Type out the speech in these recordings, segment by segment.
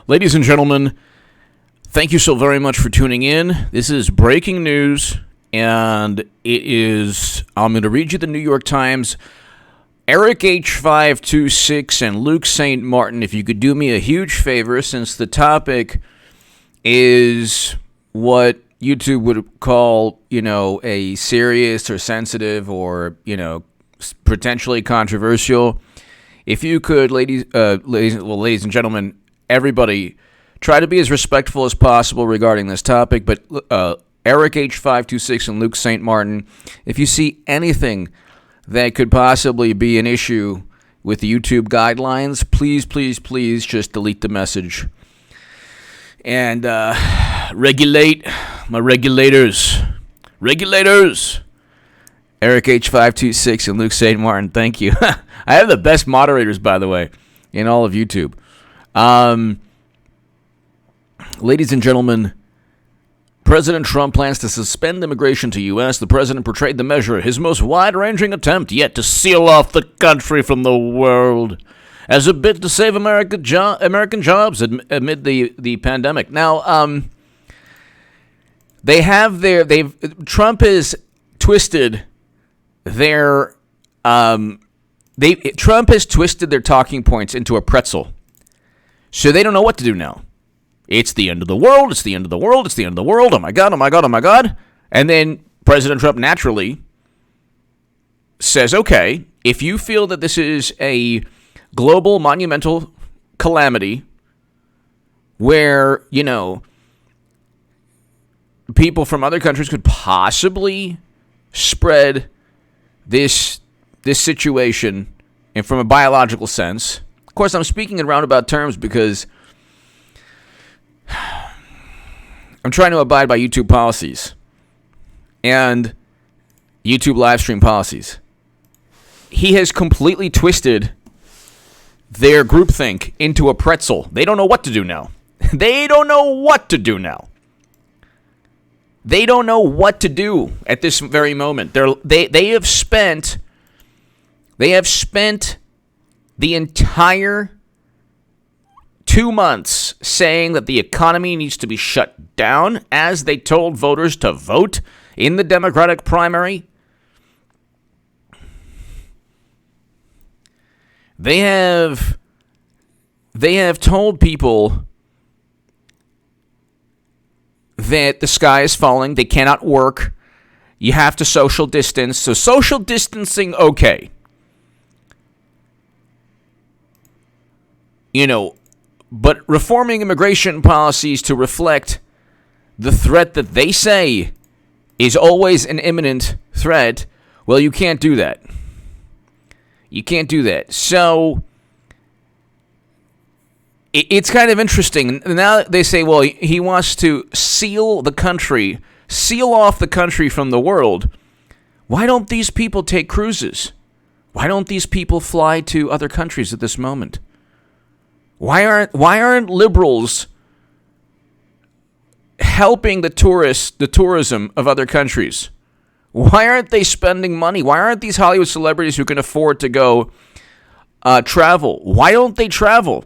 Ladies and gentlemen, thank you so very much for tuning in. This is breaking news, and I'm going to read you the New York Times. Eric H526 and Luke St. Martin, if you could do me a huge favor, since the topic is what YouTube would call, a serious or sensitive or, potentially controversial. If you could, ladies and gentlemen, everybody, try to be as respectful as possible regarding this topic. But Eric H526 and Luke St. Martin, if you see anything that could possibly be an issue with the YouTube guidelines, please just delete the message. And regulate my regulators. Eric H526 and Luke St. Martin, thank you. I have the best moderators, by the way, in all of YouTube. Ladies and gentlemen, President Trump plans to suspend immigration to U.S. The president portrayed the measure, his most wide-ranging attempt yet, to seal off the country from the world as a bid to save American jobs amid the pandemic. Now, Trump has twisted their talking points into a pretzel, so they don't know what to do now. It's the end of the world. It's the end of the world. It's the end of the world. Oh my God. Oh my God. Oh my God. And then President Trump naturally says, okay, if you feel that this is a global monumental calamity where, people from other countries could possibly spread this situation, and from a biological sense, of course, I'm speaking in roundabout terms because I'm trying to abide by YouTube policies and YouTube live stream policies. He has completely twisted their groupthink into a pretzel. They don't know what to do now. They don't know what to do at this very moment. They have spent the entire 2 months saying that the economy needs to be shut down as they told voters to vote in the Democratic primary. They have told people that the sky is falling, they cannot work, you have to social distance. So social distancing, okay. But reforming immigration policies to reflect the threat that they say is always an imminent threat, well, you can't do that. So it's kind of interesting. Now they say, well, he wants to seal off the country from the world. Why don't these people take cruises? Why don't these people fly to other countries at this moment? Why aren't liberals helping the tourism of other countries? Why aren't they spending money? Why aren't these Hollywood celebrities who can afford to go travel? Why don't they travel?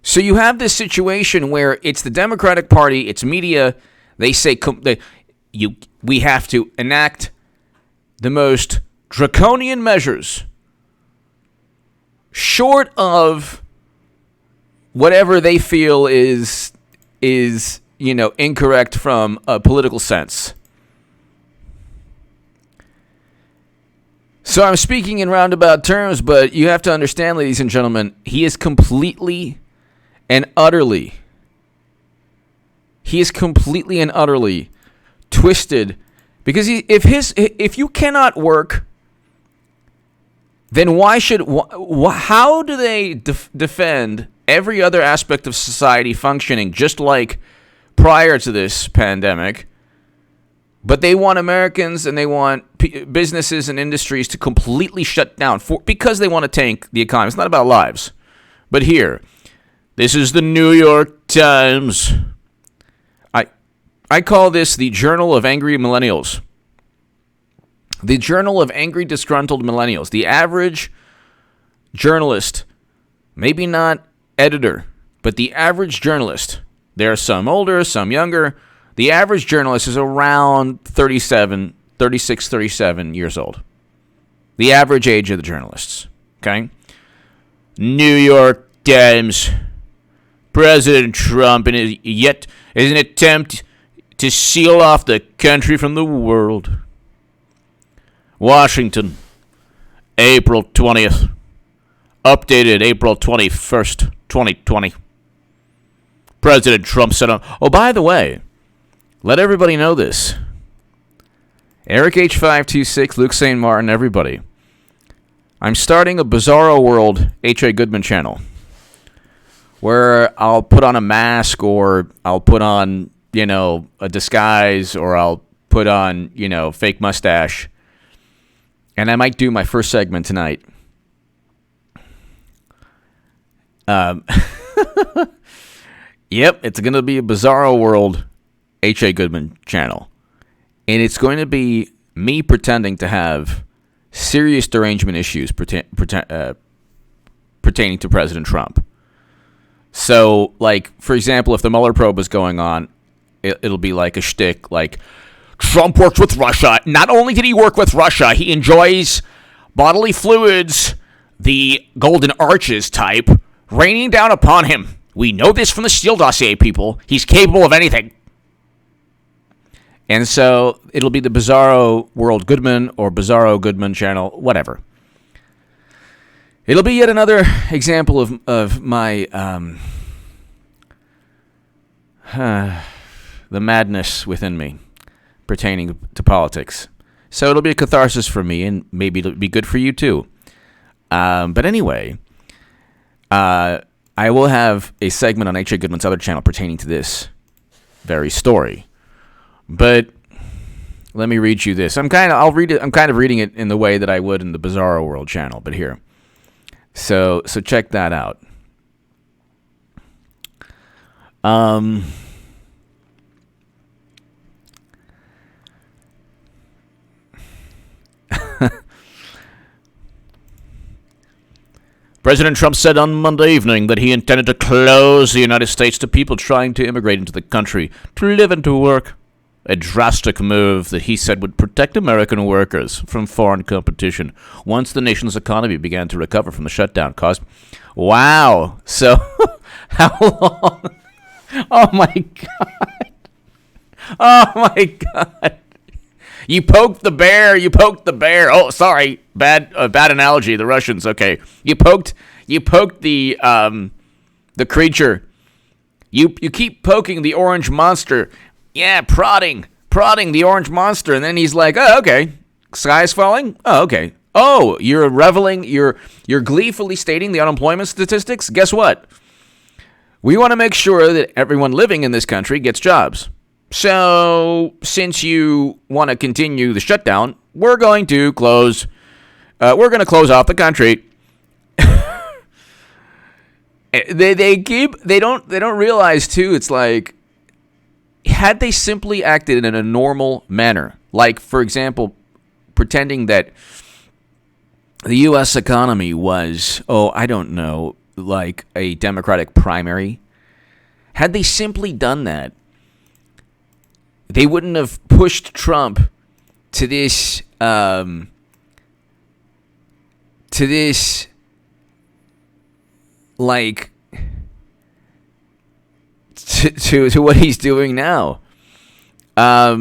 So you have this situation where it's the Democratic Party, it's media. They say we have to enact the most draconian measures, short of whatever they feel is incorrect from a political sense. So I'm speaking in roundabout terms, but you have to understand, ladies and gentlemen, he is completely and utterly twisted, because if you cannot work, then how do they defend every other aspect of society functioning just like prior to this pandemic? But they want Americans and they want businesses and industries to completely shut down because they want to tank the economy. It's not about lives. But here, this is the New York Times. I call this the Journal of Angry Millennials. The Journal of Angry Disgruntled Millennials. The average journalist maybe not editor, but the average journalist, there are some older, some younger, the average journalist is around 36, 37 years old. The average age of the journalists, okay? New York Times, President Trump in an attempt to seal off the country from the world. Washington, April 20th. Updated April 21st, 2020. President Trump said, oh, by the way, let everybody know this. Eric H526, Luke St. Martin, everybody. I'm starting a Bizarro World H.A. Goodman channel where I'll put on a mask or I'll put on, a disguise or I'll put on, fake mustache. And I might do my first segment tonight. Yep, it's going to be a Bizarro World H.A. Goodman channel. And it's going to be me pretending to have serious derangement issues pertaining to President Trump. So, for example, if the Mueller probe was going on, it'll be like a shtick, like, Trump worked with Russia. Not only did he work with Russia, he enjoys bodily fluids, the Golden Arches type, raining down upon him. We know this from the Steele dossier, people. He's capable of anything. And so it'll be the Bizarro World Goodman or Bizarro Goodman channel, whatever. It'll be yet another example of my the madness within me pertaining to politics. So it'll be a catharsis for me, and maybe it'll be good for you too. But anyway, I will have a segment on H.A. Goodman's other channel pertaining to this very story. But let me read you this. I'm kind of reading it in the way that I would in the Bizarro World channel, but here. So check that out. President Trump said on Monday evening that he intended to close the United States to people trying to immigrate into the country to live and to work. A drastic move that he said would protect American workers from foreign competition once the nation's economy began to recover from the shutdown caused. Wow. So, how long? Oh, my God. Oh, my God. You poked the bear. Oh, sorry. Bad analogy. The Russians. Okay. You poked the creature. You keep poking the orange monster. Yeah, prodding the orange monster, and then he's like, "Oh, okay, sky's falling. Oh, okay. Oh, you're reveling. You're gleefully stating the unemployment statistics. Guess what? We want to make sure that everyone living in this country gets jobs. So, since you want to continue the shutdown, we're going to close. We're going to close off the country." They don't realize too. It's like, had they simply acted in a normal manner, like, for example, pretending that the U.S. economy was, I don't know, like a Democratic primary, had they simply done that, they wouldn't have pushed Trump to this, like, to what he's doing now. All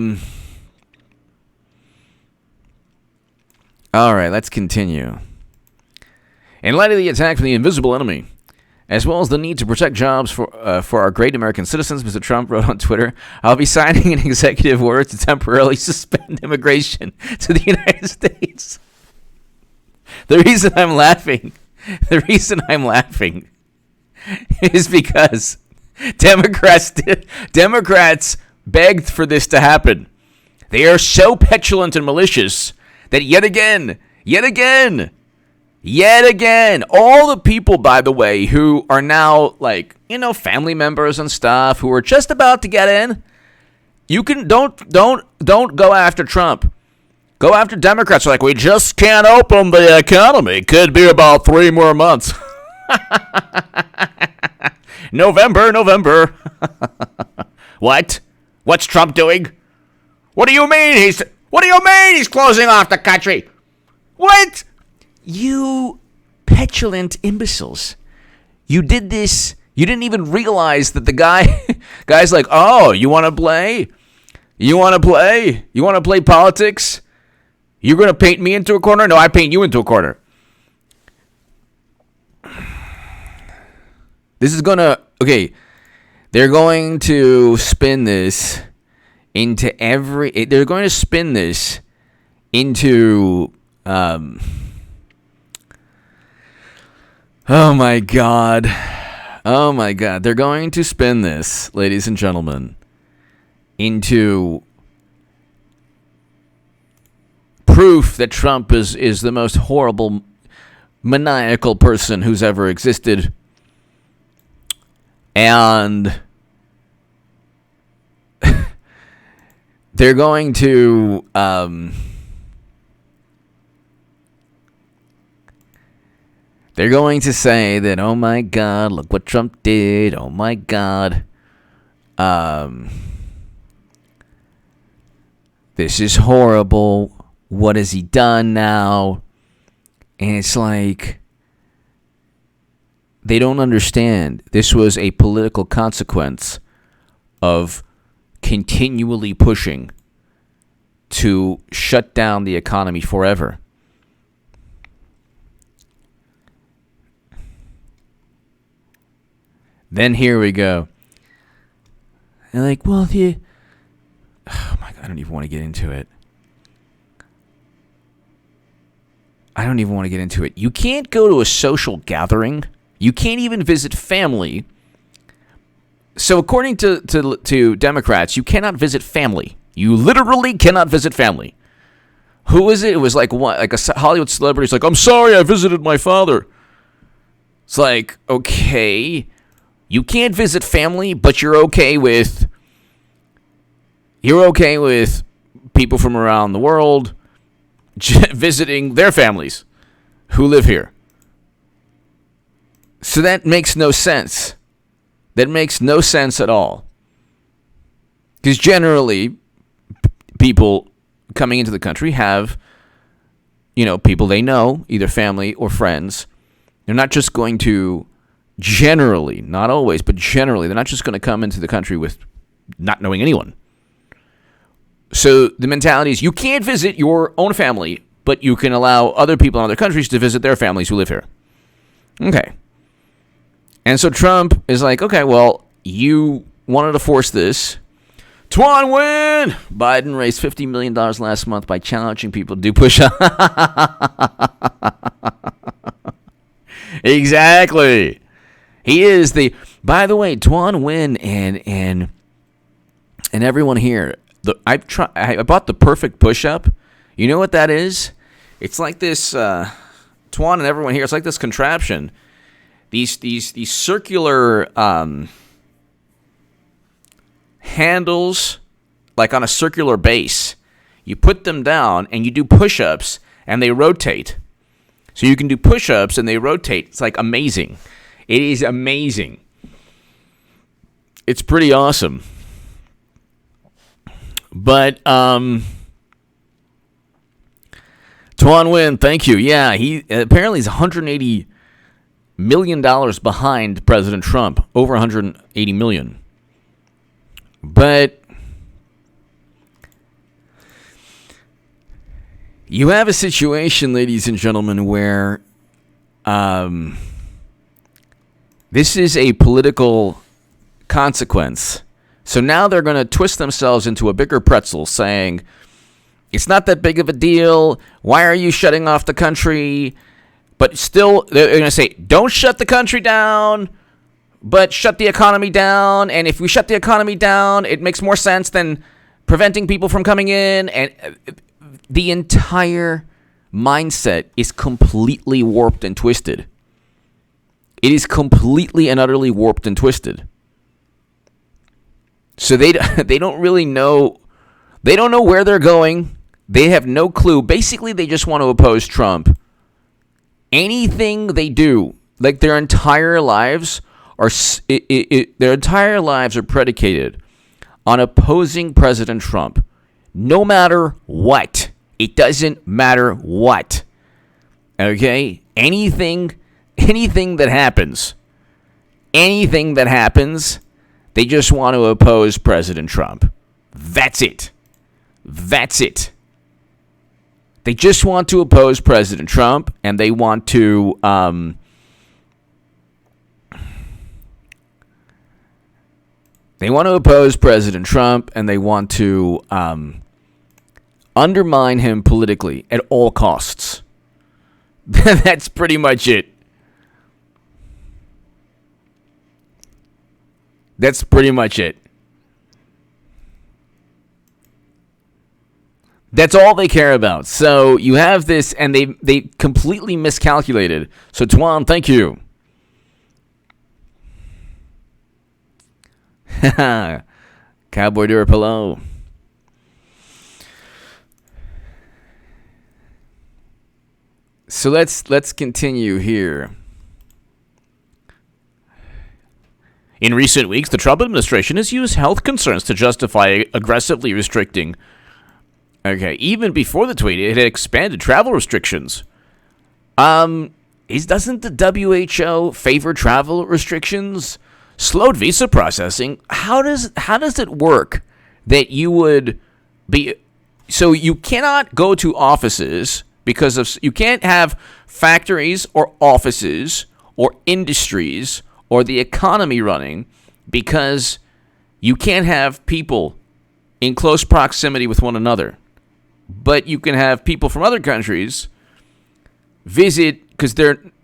right, let's continue. In light of the attack from the invisible enemy, as well as the need to protect jobs for our great American citizens, Mr. Trump wrote on Twitter, I'll be signing an executive order to temporarily suspend immigration to the United States. The reason I'm laughing is because Democrats begged for this to happen. They are so petulant and malicious that yet again, all the people, by the way, who are now, like, family members and stuff who are just about to get in, you can don't go after Trump. Go after Democrats. Like, we just can't open the economy. Could be about 3 more months. November. What? What's Trump doing? What do you mean he's closing off the country? What? You petulant imbeciles. You did this. You didn't even realize that the guy's like, oh, you want to play? You want to play? You want to play politics? You're going to paint me into a corner? No, I paint you into a corner. This is going to, okay, they're going to spin this into they're going to spin this into, oh my God. Oh my God. They're going to spin this, ladies and gentlemen, into proof that Trump is the most horrible, maniacal person who's ever existed. And they're going to say that, oh my God, look what Trump did. Oh my God. This is horrible. What has he done now? And it's like, they don't understand. This was a political consequence of continually pushing to shut down the economy forever. Then here we go. And like, well, oh my God, I don't even want to get into it. You can't go to a social gathering. You can't even visit family. So according to Democrats, you cannot visit family. You literally cannot visit family. Who was it? It was like what? Like a Hollywood celebrity. It's like, I'm sorry, I visited my father. It's like, okay, you can't visit family, but you're okay with people from around the world visiting their families who live here. So that makes no sense. That makes no sense at all. Because generally, people coming into the country have, people they know, either family or friends. They're not just going to, generally, not always, but generally, they're not just going to come into the country with not knowing anyone. So the mentality is you can't visit your own family, but you can allow other people in other countries to visit their families who live here. Okay. And so Trump is like, okay, well, you wanted to force this. Twan win! Biden raised $50 million last month by challenging people to do push-ups. Exactly. He is by the way, Twan Win and everyone here, I bought the perfect push-up. You know what that is? It's like this, Twan and everyone here, it's like this contraption. These circular handles, like on a circular base. You put them down and you do push-ups and they rotate. So you can do push-ups and they rotate. It's like amazing. It is amazing. It's pretty awesome. But Twan Win, thank you. Yeah, he apparently is $180 million behind President Trump, over $180 million. But you have a situation, ladies and gentlemen, where this is a political consequence. So now they're going to twist themselves into a bigger pretzel saying, it's not that big of a deal. Why are you shutting off the country? But still, they're going to say, don't shut the country down, but shut the economy down. And if we shut the economy down, it makes more sense than preventing people from coming in. And the entire mindset is completely warped and twisted. It is completely and utterly warped and twisted. So they don't really know. They don't know where they're going. They have no clue. Basically, they just want to oppose Trump. Anything they do, Like their entire lives their entire lives are predicated on opposing President Trump, no matter what. It doesn't matter what. Okay? Anything that happens, they just want to oppose President Trump. That's it. They just want to oppose President Trump, and they want to oppose President Trump, and they want to undermine him politically at all costs. That's pretty much it. That's pretty much it. That's all they care about. So you have this, and they completely miscalculated. So Tuan, thank you. Cowboy Durapolo. So let's continue here. In recent weeks, the Trump administration has used health concerns to justify aggressively restricting. Okay, even before the tweet, it had expanded travel restrictions. Doesn't the WHO favor travel restrictions? Slowed visa processing. How does it work that you would be? So you cannot go to offices because of, you can't have factories or offices or industries or the economy running because you can't have people in close proximity with one another. But you can have people from other countries visit, because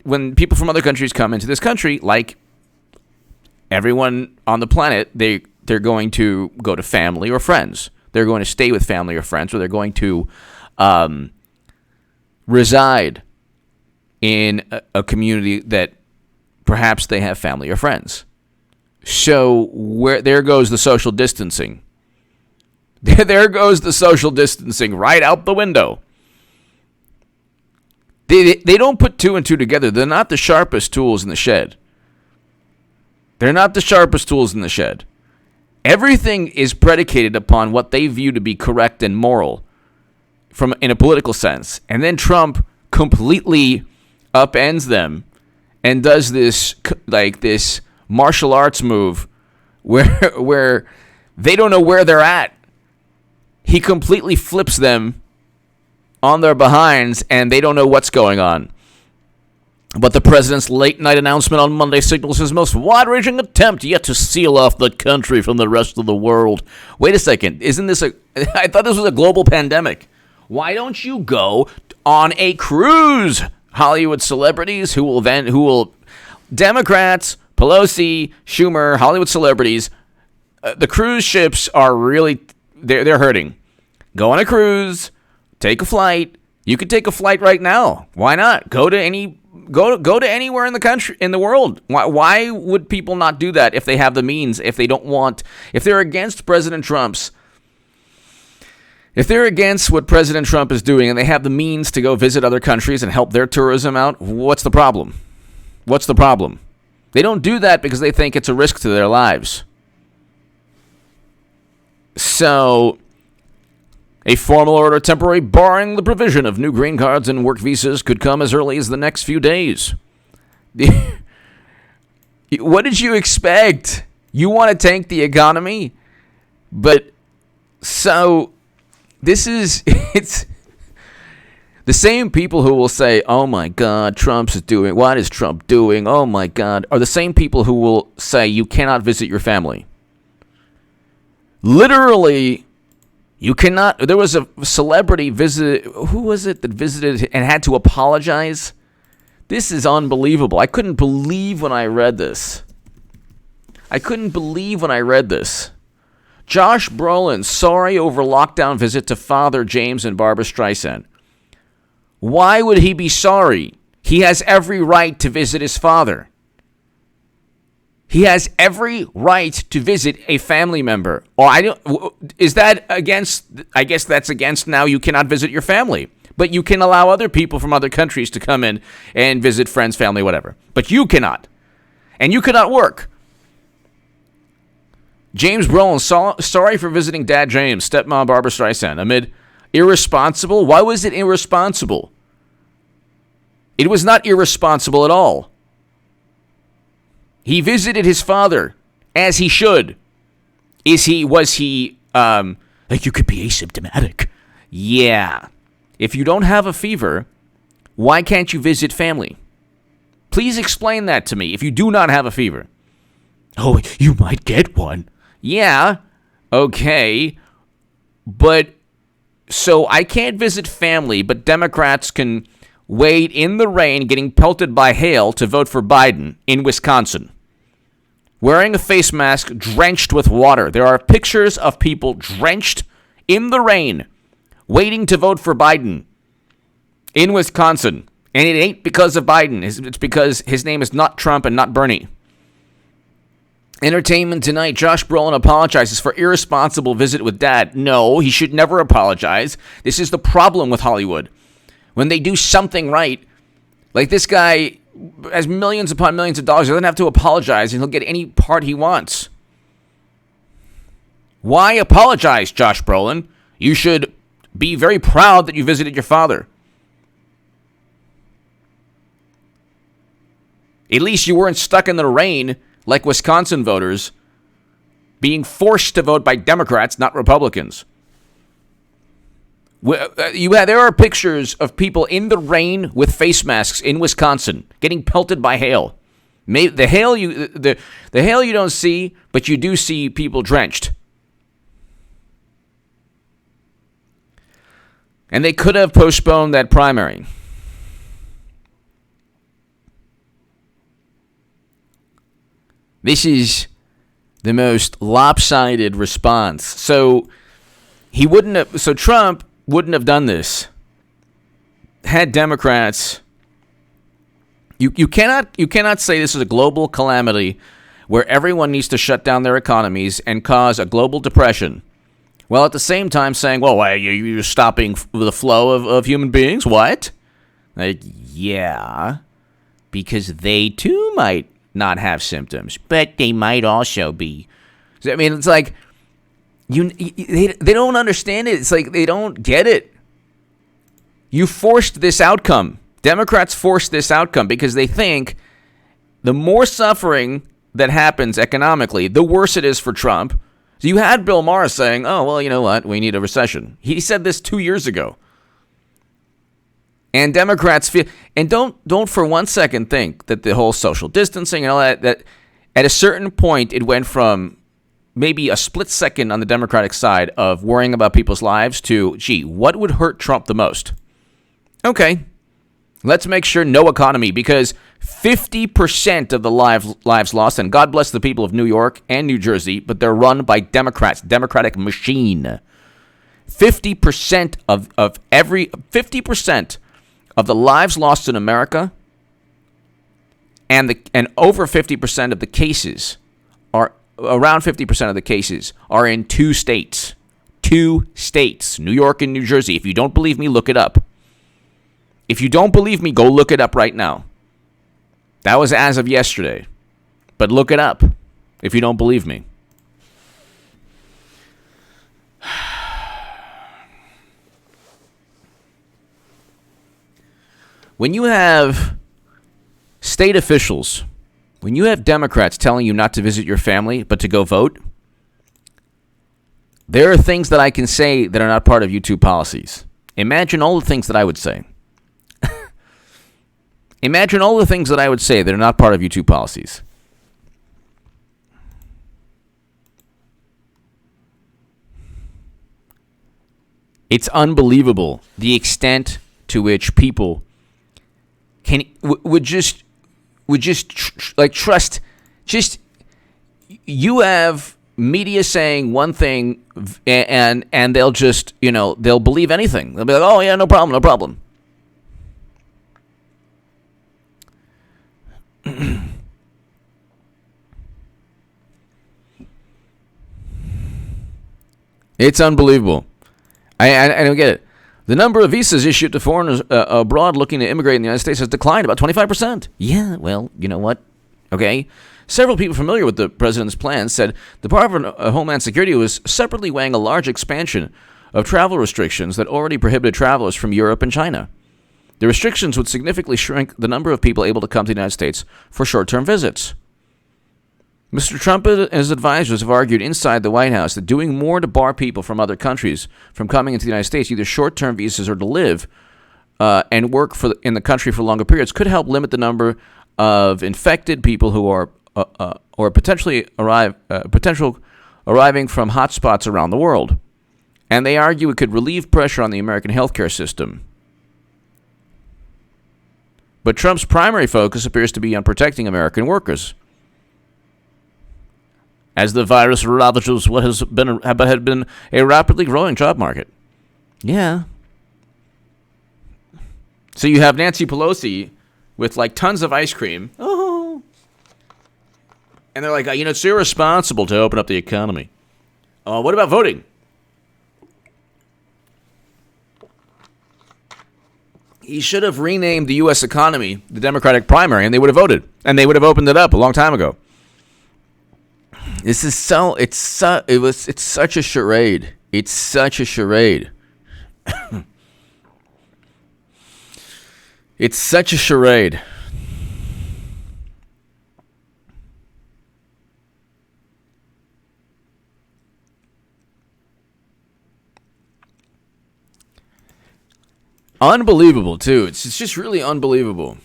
when people from other countries come into this country, like everyone on the planet, they're going to go to family or friends. They're going to stay with family or friends, or they're going to reside in a community that perhaps they have family or friends. So there goes the social distancing. There goes the social distancing right out the window. They don't put two and two together. They're not the sharpest tools in the shed. Everything is predicated upon what they view to be correct and moral in a political sense. And then Trump completely upends them and does this martial arts move where they don't know where they're at. He completely flips them on their behinds, and they don't know what's going on. But the president's late-night announcement on Monday signals his most wide-ranging attempt yet to seal off the country from the rest of the world. Wait a second. Isn't this I thought this was a global pandemic. Why don't you go on a cruise? Hollywood celebrities who will Democrats, Pelosi, Schumer, Hollywood celebrities, the cruise ships are really, they're hurting. Go on a cruise, take a flight. You could take a flight right now. Why not? Go to anywhere in the country, in the world. Why would people not do that if they have the means, if they're against if they're against what President Trump is doing and they have the means to go visit other countries and help their tourism out, what's the problem? They don't do that because they think it's a risk to their lives. So, a formal order temporarily barring the provision of new green cards and work visas could come as early as the next few days. What did you expect? You want to tank the economy? But, so, it's the same people who will say, oh my God, what is Trump doing? Oh my God, are the same people who will say you cannot visit your family. Literally, you cannot. There was a celebrity who was it that visited and had to apologize? This is unbelievable. I couldn't believe when I read this. Josh Brolin, sorry over lockdown visit to Father James and Barbra Streisand. Why would he be sorry? He has every right to visit his father. He has every right to visit a family member. Is that against? I guess that's against now. You cannot visit your family. But you can allow other people from other countries to come in and visit friends, family, whatever. But you cannot. And you cannot work. James Brolin, sorry for visiting Dad James, stepmom Barbara Streisand, amid irresponsible. Why was it irresponsible? It was not irresponsible at all. He visited his father, as he should. Was he, like you could be asymptomatic? Yeah. If you don't have a fever, why can't you visit family? Please explain that to me if you do not have a fever. Oh, you might get one. Yeah, okay. But, so I can't visit family, but Democrats can wait in the rain getting pelted by hail to vote for Biden in Wisconsin. Wearing a face mask drenched with water. There are pictures of people drenched in the rain waiting to vote for Biden in Wisconsin. And it ain't because of Biden. It's because his name is not Trump and not Bernie. Entertainment Tonight. Josh Brolin apologizes for irresponsible visit with dad. No, he should never apologize. This is the problem with Hollywood. When they do something right, like this guy has millions upon millions of dollars, he doesn't have to apologize and he'll get any part he wants. Why apologize, Josh Brolin? You should be very proud that you visited your father. At least you weren't stuck in the rain like Wisconsin voters, being forced to vote by Democrats, not Republicans. There are pictures of people in the rain with face masks in Wisconsin, getting pelted by hail. The hail you don't see, but you do see people drenched. And they could have postponed that primary. This is the most lopsided response. So Trump wouldn't have done this had Democrats. You cannot say this is a global calamity where everyone needs to shut down their economies and cause a global depression, while at the same time saying, well, you're stopping the flow of human beings. What? Like, yeah, because they too might not have symptoms, but they might also be. I mean, it's like they don't understand it. It's like they don't get it. You forced this outcome. Democrats forced this outcome because they think the more suffering that happens economically, the worse it is for Trump. So you had Bill Maher saying, oh, well, you know what? We need a recession. He said this 2 years ago. And Democrats feel, and don't for one second think that the whole social distancing and all that at a certain point it went from maybe a split second on the Democratic side of worrying about people's lives to, gee, what would hurt Trump the most? Okay, let's make sure no economy, because 50% of the lives lost, and God bless the people of New York and New Jersey, but they're run by Democrats, Democratic machine. 50% of 50% of the lives lost in America, and over 50% of the cases are around 50% of the cases are in two states, New York and New Jersey. If you don't believe me, look it up. If you don't believe me, go look it up right now. That was as of yesterday, but look it up if you don't believe me. When you have state officials, when you have Democrats telling you not to visit your family but to go vote, there are things that I can say that are not part of YouTube policies. Imagine all the things that I would say. Imagine all the things that I would say that are not part of YouTube policies. It's unbelievable the extent to which people would just trust. Just, you have media saying one thing and they'll just, they'll believe anything. They'll be like, oh yeah, no problem. It's unbelievable. I don't get it. The number of visas issued to foreigners abroad looking to immigrate in the United States has declined about 25%. Yeah, well, you know what? Okay. Several people familiar with the president's plan said the Department of Homeland Security was separately weighing a large expansion of travel restrictions that already prohibited travelers from Europe and China. The restrictions would significantly shrink the number of people able to come to the United States for short-term visits. Mr. Trump and his advisors have argued inside the White House that doing more to bar people from other countries from coming into the United States, either short-term visas or to live and work in the country for longer periods, could help limit the number of infected people who are potentially arriving from hotspots around the world. And they argue it could relieve pressure on the American healthcare system. But Trump's primary focus appears to be on protecting American workers, as the virus ravages what had been a rapidly growing job market. Yeah. So you have Nancy Pelosi with like tons of ice cream. Oh. And they're like, it's irresponsible to open up the economy. What about voting? He should have renamed the U.S. economy the Democratic primary, and they would have voted. And they would have opened it up a long time ago. It's such a charade. It's such a charade. It's such a charade. Unbelievable, too. It's just really unbelievable.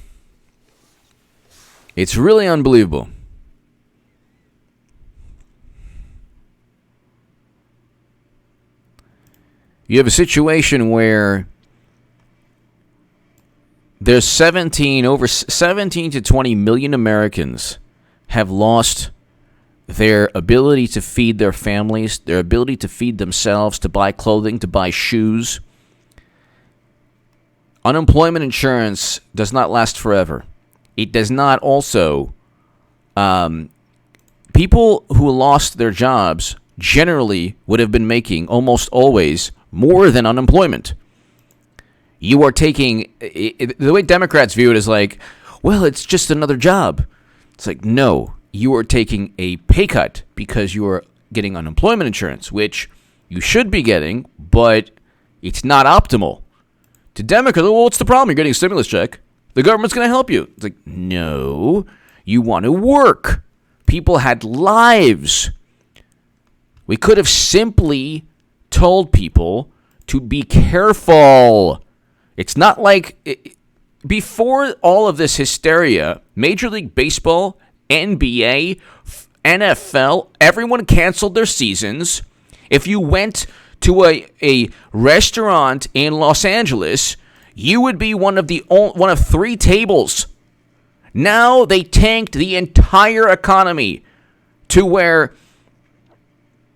It's really unbelievable. You have a situation where there's over 17 to 20 million Americans have lost their ability to feed their families, their ability to feed themselves, to buy clothing, to buy shoes. Unemployment insurance does not last forever. It does not also. People who lost their jobs generally would have been making almost always more than unemployment. You are taking, the way Democrats view it is like, well, it's just another job. It's like, no, you are taking a pay cut because you are getting unemployment insurance, which you should be getting, but it's not optimal. To Democrats, well, what's the problem? You're getting a stimulus check. The government's going to help you. It's like, no, you want to work. People had lives. We could have simply told people to be careful. It's not like before all of this hysteria, Major League Baseball, NBA, NFL, everyone canceled their seasons. If you went to a restaurant in Los Angeles, you would be one of three tables. Now they tanked the entire economy to where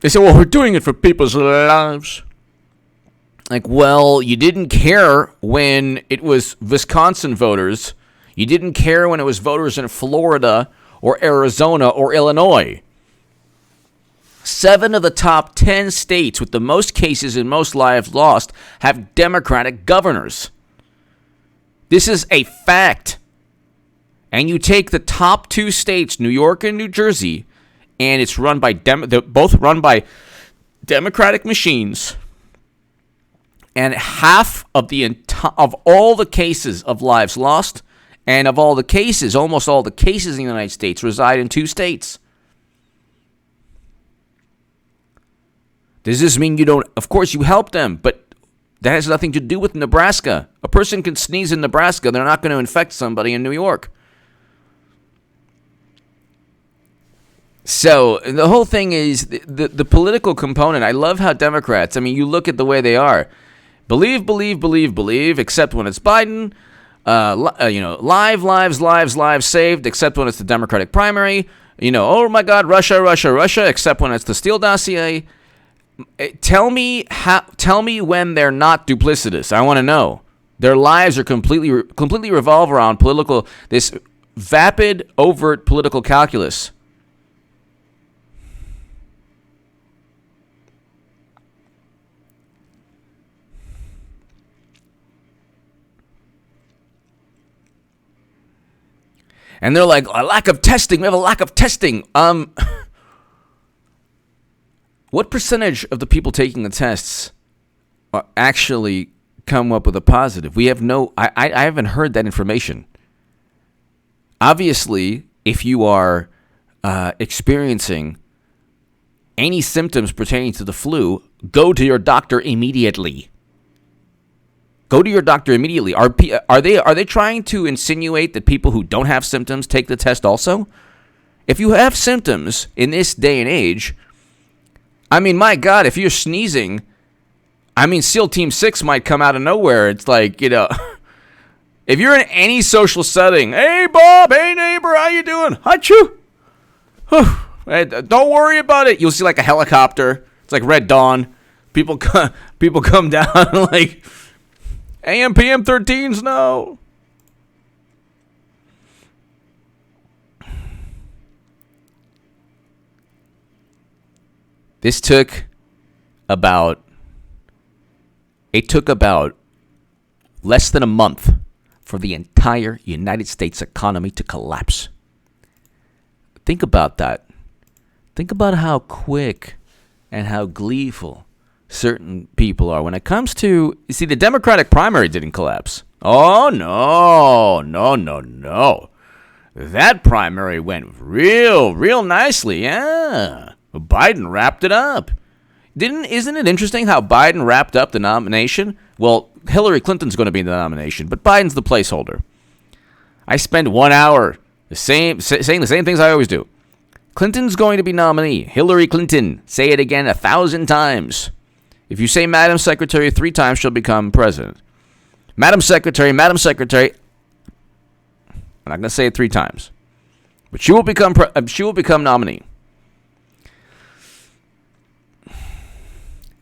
they say, well, we're doing it for people's lives. Like, well, you didn't care when it was Wisconsin voters. You didn't care when it was voters in Florida or Arizona or Illinois. 7 of the top 10 states with the most cases and most lives lost have Democratic governors. This is a fact. And you take the top 2 states, New York and New Jersey, and it's run by they're both run by Democratic machines. And half of of all the cases of lives lost, and of all the cases, almost all the cases in the United States reside in 2 states. Does this mean you don't? Of course, you help them, but that has nothing to do with Nebraska. A person can sneeze in Nebraska. They're not going to infect somebody in New York. So the whole thing is the political component. I love how Democrats, you look at the way they are. Believe, except when it's Biden. Lives saved, except when it's the Democratic primary. Oh my God, Russia, except when it's the Steele dossier. Tell me when they're not duplicitous. I want to know. Their lives are completely revolve around this vapid, overt political calculus. And they're like, a lack of testing. We have a lack of testing. What percentage of the people taking the tests actually come up with a positive? We have I haven't heard that information. Obviously, if you are experiencing any symptoms pertaining to the flu, go to your doctor immediately. Go to your doctor immediately. Are they trying to insinuate that people who don't have symptoms take the test also? If you have symptoms in this day and age, I mean, my God, if you're sneezing, I mean, SEAL Team 6 might come out of nowhere. It's like, if you're in any social setting, hey, Bob, hey, neighbor, how you doing? Achoo. Hey, don't worry about it. You'll see like a helicopter. It's like Red Dawn. People come down like AM, PM 13s, no. It took about less than a month for the entire United States economy to collapse. Think about that. Think about how quick and how gleeful certain people are when it comes to, you see, the Democratic primary didn't collapse. Oh, no. That primary went real nicely, yeah. Biden wrapped it up. Isn't it interesting how Biden wrapped up the nomination? Well, Hillary Clinton's going to be in the nomination, but Biden's the placeholder. I spend 1 hour saying the same things I always do. Clinton's going to be nominee. Hillary Clinton. Say it again 1,000 times. If you say Madam Secretary 3 times, she'll become president. Madam Secretary. I'm not going to say it 3 times, but she will become nominee.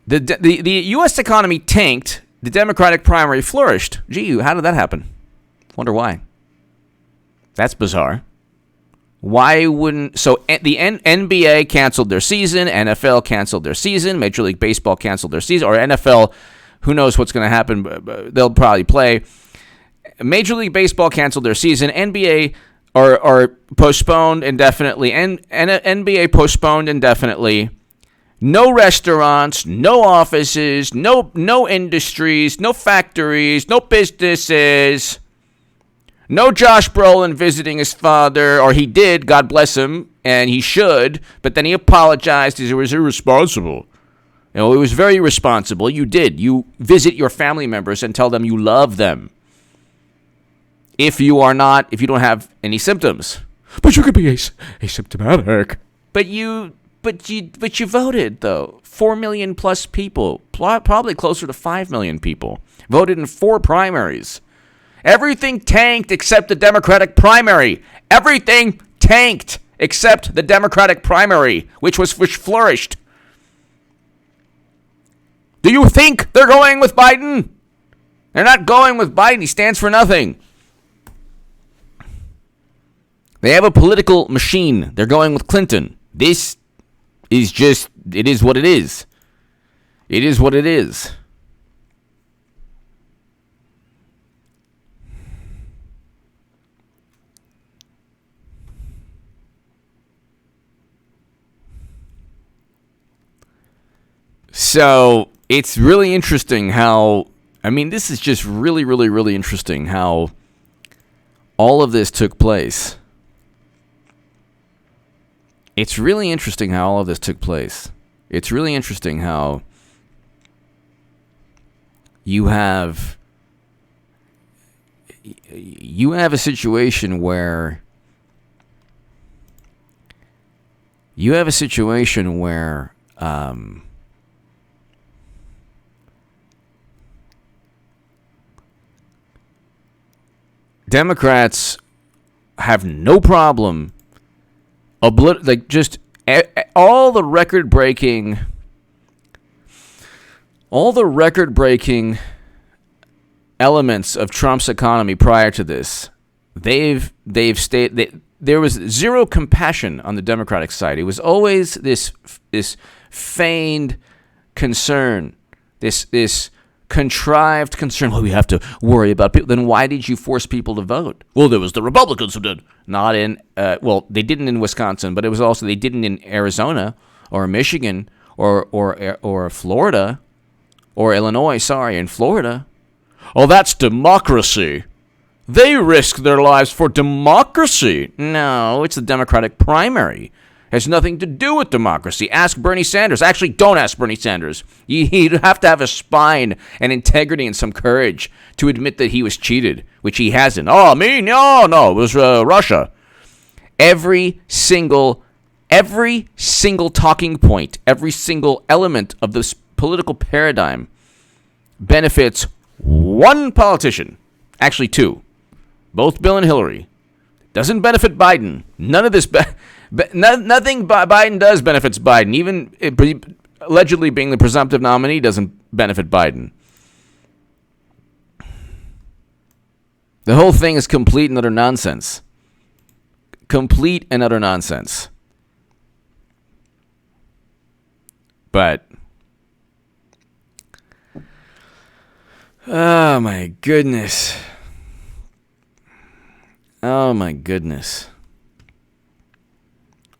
The U.S. economy tanked. The Democratic primary flourished. Gee, how did that happen? Wonder why. That's bizarre. Why wouldn't... So the NBA canceled their season. NFL canceled their season. Major League Baseball canceled their season. Or NFL, who knows what's going to happen. They'll probably play. Major League Baseball canceled their season. NBA are postponed indefinitely. NBA postponed indefinitely. No restaurants, no offices, no industries, no factories, no businesses. No Josh Brolin visiting his father, or he did, God bless him, and he should, but then he apologized. He was irresponsible. It was very responsible. You did. You visit your family members and tell them you love them. If you don't have any symptoms. But you could be asymptomatic. But you voted, though. 4 million plus people, probably closer to 5 million people, voted in 4 primaries. Everything tanked except the Democratic primary. Everything tanked except the Democratic primary, which flourished. Do you think they're going with Biden? They're not going with Biden. He stands for nothing. They have a political machine. They're going with Clinton. This is just, it is what it is. It is what it is. So it's really interesting how, this is just really, really, really interesting how all of this took place. It's really interesting how all of this took place. It's really interesting how you have a situation where Democrats have no problem all the record-breaking elements of Trump's economy prior to this. There was zero compassion on the Democratic side. It was always this feigned concern, this contrived concern. Well, we have to worry about people. Then why did you force people to vote? Well, there was the Republicans who did. Not in, they didn't in Wisconsin, but it was also, they didn't in Arizona or Michigan or Florida or Illinois, in Florida. Oh, that's democracy. They risk their lives for democracy. No, it's the Democratic primary. Has nothing to do with democracy. Ask Bernie Sanders. Actually, don't ask Bernie Sanders. You'd have to have a spine and integrity and some courage to admit that he was cheated, which he hasn't. Oh, me? No, it was Russia. Every single talking point, every single element of this political paradigm benefits one politician. Actually, two. Both Bill and Hillary. Doesn't benefit Biden. None of this... Nothing Biden does benefits Biden. Even allegedly being the presumptive nominee doesn't benefit Biden. The whole thing is complete and utter nonsense. Complete and utter nonsense. But, oh my goodness. Oh my goodness.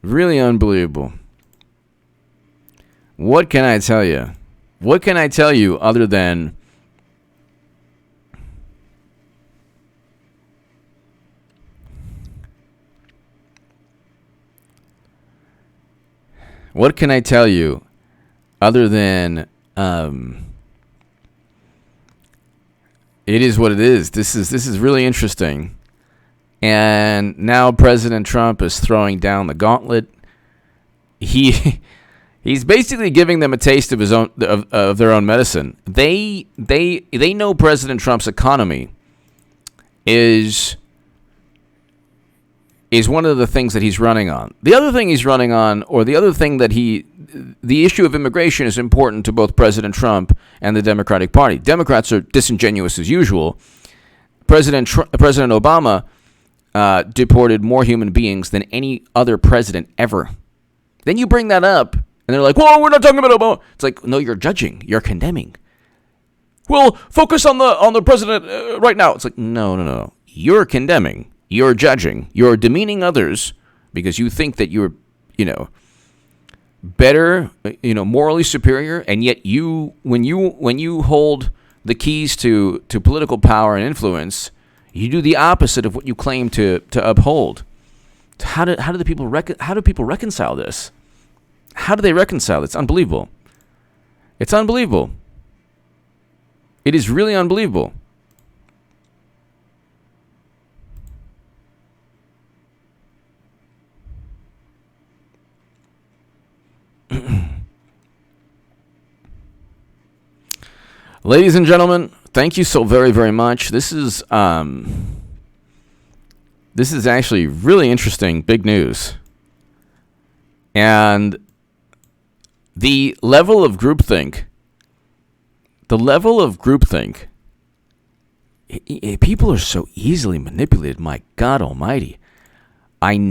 Really unbelievable. What can I tell you? What can I tell you other than it is what it is. This is really interesting. And now President Trump is throwing down the gauntlet. He's basically giving them a taste of his own of their own medicine. They know President Trump's economy is one of the things that he's running on. The other thing he's running on, or the other thing that the issue of immigration is important to both President Trump and the Democratic Party. Democrats are disingenuous as usual. President Obama deported more human beings than any other president ever. Then you bring that up, and they're like, "Whoa, we're not talking about Obama." It's like, no, you're judging, you're condemning. Well, focus on the president right now. It's like, no. You're condemning, you're judging, you're demeaning others because you think that you're, better, morally superior, and yet when you hold the keys to political power and influence, you do the opposite of what you claim to uphold. How do people reconcile this? How do they reconcile it? It's unbelievable. It's unbelievable. It is really unbelievable. Ladies and gentlemen, thank you so very, very much. This is actually really interesting, big news. And the level of groupthink, people are so easily manipulated. My God almighty. And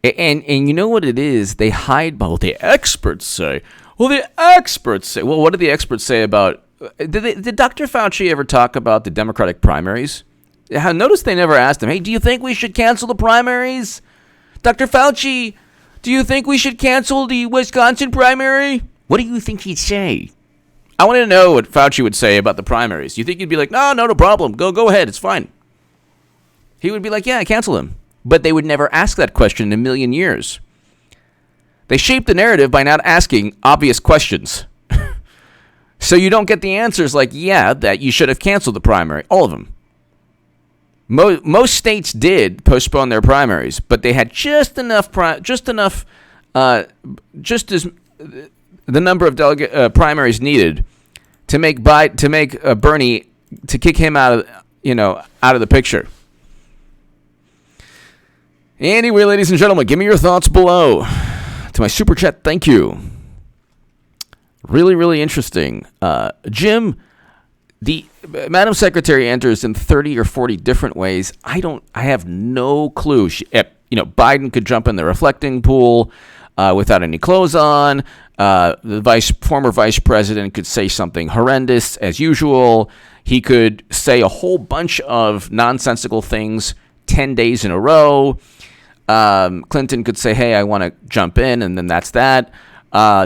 you know what it is? They hide by what the experts say. Well, what did the experts say about... Did Dr. Fauci ever talk about the Democratic primaries? Notice they never asked him, hey, do you think we should cancel the primaries? Dr. Fauci, do you think we should cancel the Wisconsin primary? What do you think he'd say? I want to know what Fauci would say about the primaries. You think he'd be like, no problem. Go ahead. It's fine. He would be like, yeah, cancel him. But they would never ask that question in a million years. They shape the narrative by not asking obvious questions. So you don't get the answers like, yeah, that you should have canceled the primary. All of them. Most states did postpone their primaries, but they had just the number of delegate primaries needed to make Bernie, to kick him out of the picture. Anyway, ladies and gentlemen, give me your thoughts below. To my super chat, thank you. Really, really interesting. Jim, the Madam Secretary enters in 30 or 40 different ways. I have no clue. Biden could jump in the reflecting pool without any clothes on. The former vice president could say something horrendous as usual. He could say a whole bunch of nonsensical things 10 days in a row. Clinton could say, hey, I want to jump in, and then that's that.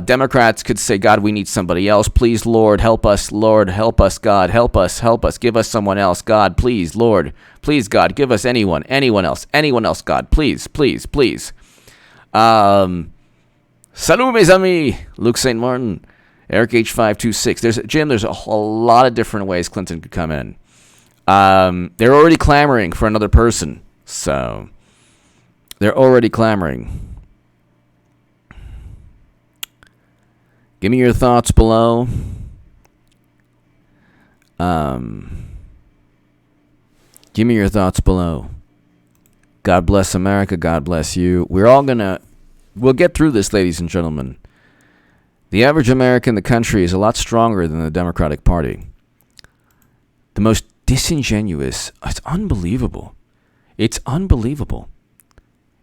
Democrats could say, God, we need somebody else. Please, Lord, help us. Lord, help us. God, help us. Help us. Give us someone else. God, please, Lord. Please, God, give us anyone else. Anyone else, God. Please, please, please. Salut, mes amis. Luke St. Martin. Eric H526. There's a whole lot of different ways Clinton could come in. They're already clamoring for another person. So, they're already clamoring. Give me your thoughts below. Give me your thoughts below. God bless America. God bless you. We'll get through this, ladies and gentlemen. The average American in the country is a lot stronger than the Democratic Party. The most disingenuous. It's unbelievable. It's unbelievable.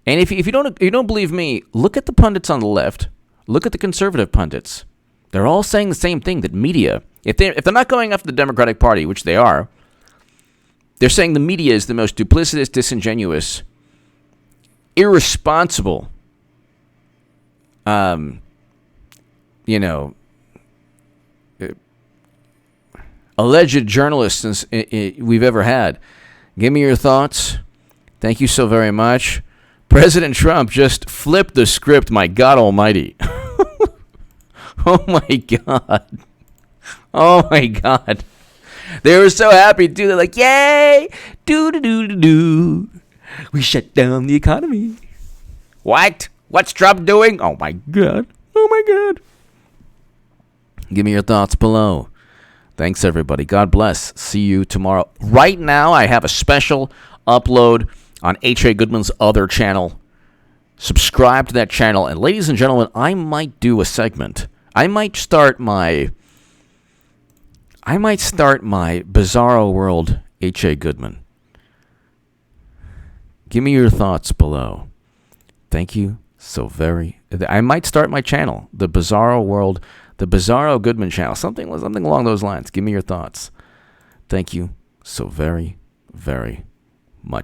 And if you don't believe me, look at the pundits on the left. Look at the conservative pundits. They're all saying the same thing, that media, if they're not going after the Democratic Party, which they are, they're saying the media is the most duplicitous, disingenuous, irresponsible, alleged journalists we've ever had. Give me your thoughts. Thank you so very much. President Trump just flipped the script, my God almighty. Oh my God. Oh my God. They were so happy too. They're like, yay! Do. We shut down the economy. What? What's Trump doing? Oh my God. Oh my God. Give me your thoughts below. Thanks, everybody. God bless. See you tomorrow. Right now, I have a special upload on H.A. Goodman's other channel. Subscribe to that channel. And ladies and gentlemen, I might do a segment. I might start my Bizarro World H.A. Goodman. Give me your thoughts below. Thank you so very. I might start my channel, the Bizarro World, the Bizarro Goodman channel, something along those lines. Give me your thoughts. Thank you so very, very much.